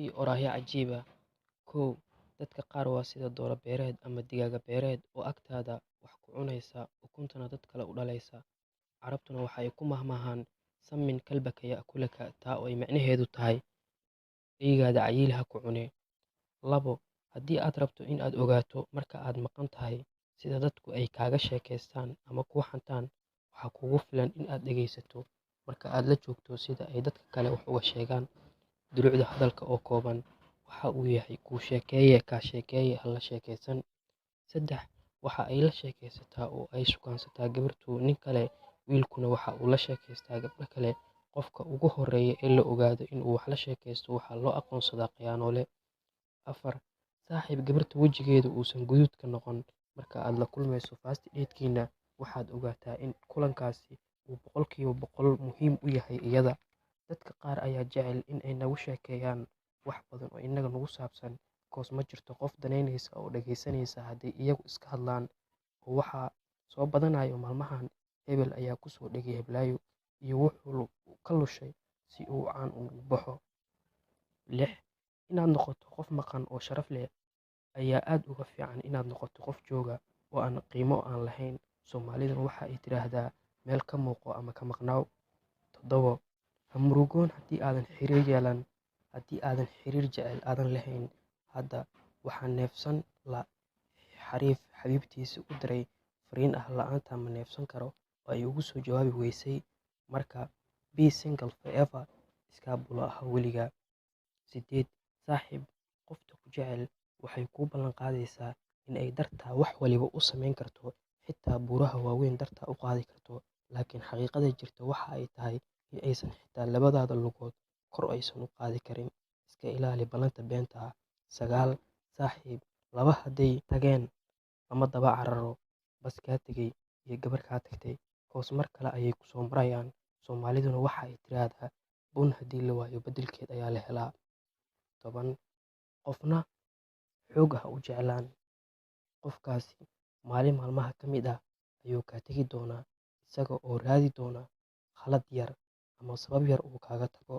iyo oraahyo cajiib ah. Kow, dadka qaar waa sida dooro beereed ama digaaga beereed oo agtaada wax ku cunaysa, ukuntana dad kale u dhalaysa. Carabtuna waxa ay ku mahmaahaan samin kalbaka ya'kulaka, taa oo ay macnaheedu tahay eygaada cayiil ha ku cune. Labo, haddii aad rabto in aad ogaato marka aad maqan tahay sida dadku ay kaaga sheekaystaan ama kuu xantaan, waxaa kugu filan in aad dhegaysato marka aad la joogto sida ay dadka kale wax uga sheegaan. Dulucda hadalka oo kooban waxa uu yahay kuu sheekeeye kaa sheekeeye ha la sheekaysan. Saddex, waxa ay la sheekaysataa oo ay shukaansataa gabartu nin kale, wiilkuna waxa uu la sheekaystaa gabdho kale. Qofka ugu horreeya ee la ogaado in uu wax la sheekaysto waxaa loo aqoonsadaa khiyaanoole. Afar, saaxiib gabarta wejigeedu uusan guduud ka noqon marka aad la kulmayso first date-kiina, waxaad ogaataa in kulankaasi uu boqolkiiba boqol muhiim u yahay iyada. Dadka qaar ayaa jecel in ay nagu sheekeeyaan wax badan oo inaga nagu saabsan, because ma jirto qof danaynaysa oo dhagaysanaysa hadday iyagu iska hadlaan. Oo waxaa soo badanayo maalmahan, hebel ayaa ku soo dhegay heblaayo iyo wuxuu ka lushay si uu caan ugu baxo. Lix, inaad noqoto qof maqan oo sharaf leh ayaa aad uga fiican inaad noqoto qof jooga oo aan qiimo aan lahayn. Soomaaliduna waxa ay tiraahdaa meel ka muuqo ama ka maqnaaw. Toddobo, ha murugoon haddii aadan xiriir jecel aadan lahayn. Hadda waxaa neefsan la xariif xabiibtiisa u diray fariin ah la'aanta ma neefsan karo oo ay ugu soo jawaabi weysay. Marka be single forever, iskaabulo ah weligaa. Sideed, saaxiib, qofta ku jecel waxay kuu ballan qaadaysaa in ay dartaa wax waliba u samayn karto, xitaa buuraha waaweyn dartaa u qaadi karto. Laakiin xaqiiqada jirta waxa ay tahay in aysan xitaa labadaada lugood kor aysan u qaadi karin. Iska ilaali ballanta beenta ah. Sagaal, saaxiib, laba hadday tageen lama daba cararo, bas kaa tegay iyo gabar kaa tagtay, hoos mar kale ayay ku soo marayaan. Soomaaliduna waxa ay tiraahdaa bun haddii la waayo beddelkeed ayaa la helaa. Toban, qofna xoog ah u jeclaan, qofkaasi maalin maalmaha ka mid ah ayuu kaa tegi doonaa isaga oo raadi doona khalad yar ama sabab yar uu kaaga tago.